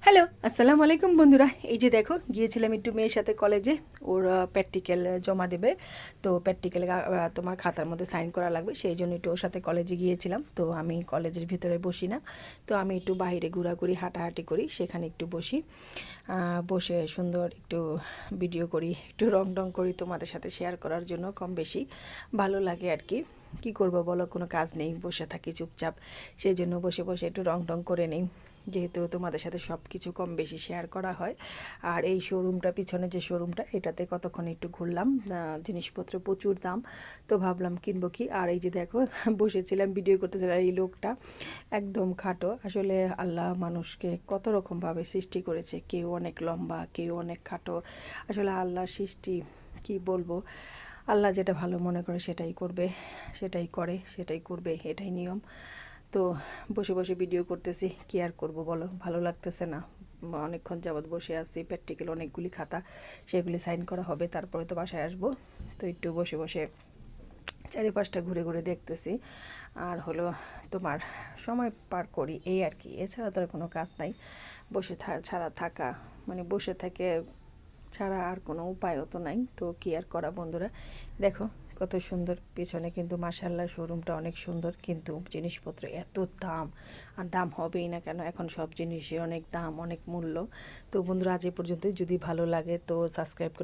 Hello, আসসালামু আলাইকুম বন্ধুরা। এই যে দেখো, গিয়েছিলাম একটু মেয়ের সাথে কলেজে। ওর প্র্যাকটিক্যাল জমা দেবে। তো প্র্যাকটিক্যালে তোমার খাতার মধ্যে সাইন করা লাগবে, সেই জন্য একটু ওর সাথে কলেজে গিয়েছিলাম। তো আমি কলেজের ভিতরে বসি না, তো আমি একটু বাইরে ঘোরাঘুরি হাঁটাহাঁটি করি, সেখানে একটু বসি। বসে সুন্দর একটু ভিডিও করি, একটু রং টং করি, তোমাদের সাথে শেয়ার করার জন্য কম বেশি ভালো লাগে আর কি। কী করবো বলো, কোনো কাজ নেই, বসে থাকি চুপচাপ, সেই জন্য বসে বসে একটু রং টং করে নিই, যেহেতু তোমাদের সাথে সব কিছু কম বেশি শেয়ার করা হয়। আর এই শোরুমটা, পিছনে যে শোরুমটা, এটাতে কতক্ষণ একটু ঘুরলাম। জিনিসপত্র প্রচুর দাম, তো ভাবলাম কিনবো কি। আর এই যে দেখো, বসেছিলাম ভিডিও করতেছিলাম, এই লোকটা একদম খাটো। আসলে আল্লাহ মানুষকে কত রকমভাবে সৃষ্টি করেছে, কেউ অনেক লম্বা, কেউ অনেক খাটো। আসলে আল্লাহর সৃষ্টি কি বলবো, আল্লাহ যেটা ভালো মনে করে সেটাই করবে, সেটাই করে, সেটাই করবে, এটাই নিয়ম। তো বসে বসে ভিডিও করতেছি, কি আর করব বলো, ভালো লাগতেছে না। অনেকক্ষণ যাবৎ বসে আছি, প্র্যাকটিক্যাল অনেকগুলি খাতা, সেগুলি সাইন করা হবে, তারপরে তো বাসায় আসবো। তো একটু বসে বসে চারিপাশটা ঘুরে ঘুরে দেখতেছি, আর হলো তোমার সময় পার করি, এই আর কি। এছাড়া তো আর কোনো কাজ নাই। বসে ছাড়া থাকা মানে বসে থেকে ছাড়া আর কোনো উপায়ও তো নাই। তো কি আর করা বন্ধুরা। দেখো কত সুন্দর, পেছনে কিন্তু মাশাআল্লাহ শোরুমটা অনেক সুন্দর, কিন্তু জিনিসপত্র এত দাম। আর দাম হবেই না কেন, এখন সব জিনিসের অনেক দাম, অনেক মূল্য। তো বন্ধুরা, আজ এ পর্যন্তই। যদি ভালো লাগে তো সাবস্ক্রাইব করে